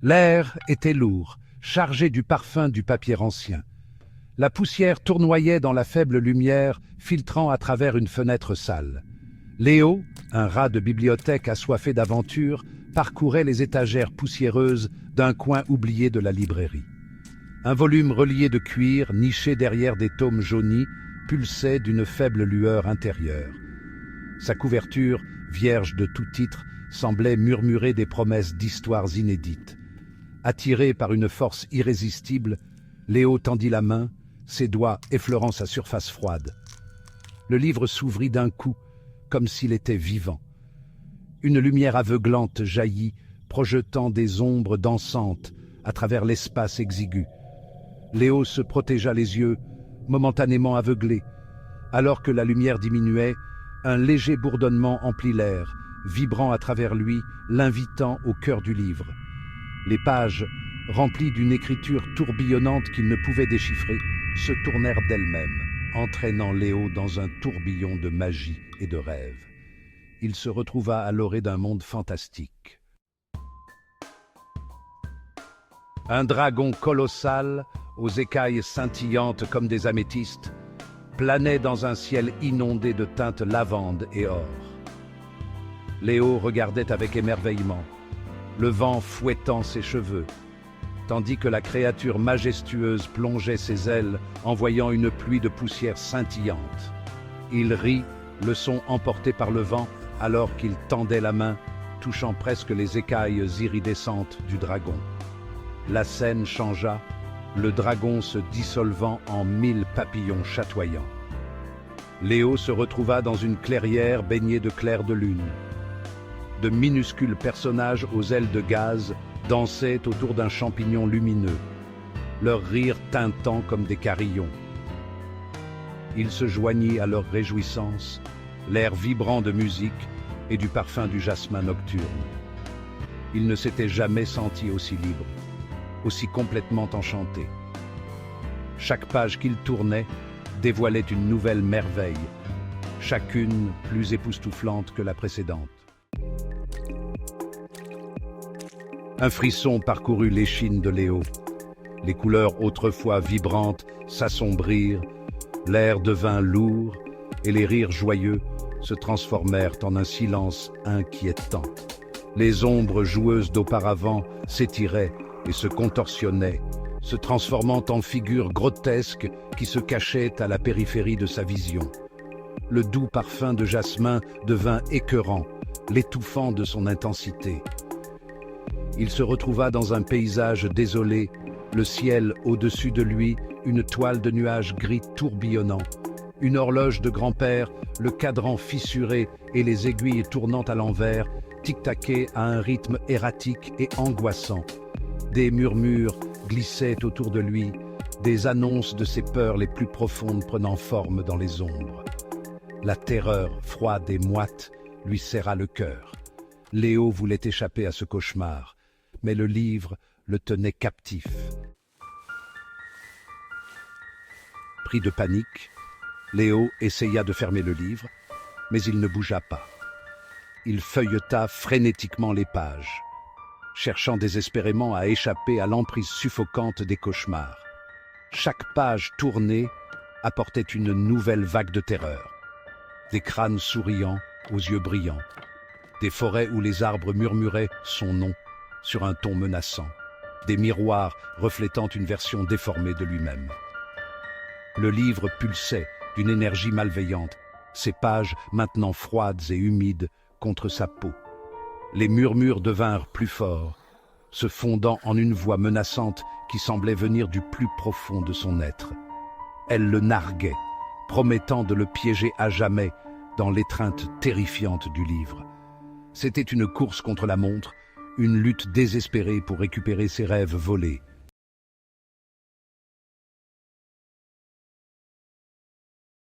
L'air était lourd, chargé du parfum du papier ancien. La poussière tournoyait dans la faible lumière, filtrant à travers une fenêtre sale. Léo, un rat de bibliothèque assoiffé d'aventure, parcourait les étagères poussiéreuses d'un coin oublié de la librairie. Un volume relié de cuir, niché derrière des tomes jaunis, pulsait d'une faible lueur intérieure. Sa couverture, vierge de tout titre, semblait murmurer des promesses d'histoires inédites. Attiré par une force irrésistible, Léo tendit la main, ses doigts effleurant sa surface froide. Le livre s'ouvrit d'un coup, comme s'il était vivant. Une lumière aveuglante jaillit, projetant des ombres dansantes à travers l'espace exigu. Léo se protégea les yeux, momentanément aveuglé. Alors que la lumière diminuait, un léger bourdonnement emplit l'air, vibrant à travers lui, l'invitant au cœur du livre. Les pages, remplies d'une écriture tourbillonnante qu'il ne pouvait déchiffrer, se tournèrent d'elles-mêmes, entraînant Léo dans un tourbillon de magie et de rêves. Il se retrouva à l'orée d'un monde fantastique. Un dragon colossal, aux écailles scintillantes comme des améthystes, planait dans un ciel inondé de teintes lavande et or. Léo regardait avec émerveillement, le vent fouettant ses cheveux, tandis que la créature majestueuse plongeait ses ailes, envoyant une pluie de poussière scintillante. Il rit, le son emporté par le vent, alors qu'il tendait la main, touchant presque les écailles iridescentes du dragon. La scène changea, le dragon se dissolvant en 1000 papillons chatoyants. Léo se retrouva dans une clairière baignée de clairs de lune. De minuscules personnages aux ailes de gaz dansaient autour d'un champignon lumineux, leur rire tintant comme des carillons. Il se joignit à leur réjouissance, l'air vibrant de musique et du parfum du jasmin nocturne. Il ne s'était jamais senti aussi libre, aussi complètement enchanté. Chaque page qu'il tournait dévoilait une nouvelle merveille, chacune plus époustouflante que la précédente. Un frisson parcourut l'échine de Léo. Les couleurs autrefois vibrantes s'assombrirent, l'air devint lourd et les rires joyeux se transformèrent en un silence inquiétant. Les ombres joueuses d'auparavant s'étiraient et se contorsionnaient, se transformant en figures grotesques qui se cachaient à la périphérie de sa vision. Le doux parfum de jasmin devint écœurant, l'étouffant de son intensité. Il se retrouva dans un paysage désolé, le ciel au-dessus de lui, une toile de nuages gris tourbillonnant, une horloge de grand-père, le cadran fissuré et les aiguilles tournant à l'envers, tic-taquaient à un rythme erratique et angoissant. Des murmures glissaient autour de lui, des annonces de ses peurs les plus profondes prenant forme dans les ombres. La terreur, froide et moite, lui serra le cœur. Léo voulait échapper à ce cauchemar, mais le livre le tenait captif. Pris de panique, Léo essaya de fermer le livre, mais il ne bougea pas. Il feuilleta frénétiquement les pages, cherchant désespérément à échapper à l'emprise suffocante des cauchemars. Chaque page tournée apportait une nouvelle vague de terreur. Des crânes souriants aux yeux brillants, des forêts où les arbres murmuraient son nom sur un ton menaçant, des miroirs reflétant une version déformée de lui-même. Le livre pulsait d'une énergie malveillante, ses pages maintenant froides et humides contre sa peau. Les murmures devinrent plus forts, se fondant en une voix menaçante qui semblait venir du plus profond de son être. Elle le narguait, promettant de le piéger à jamais dans l'étreinte terrifiante du livre. C'était une course contre la montre, une lutte désespérée pour récupérer ses rêves volés.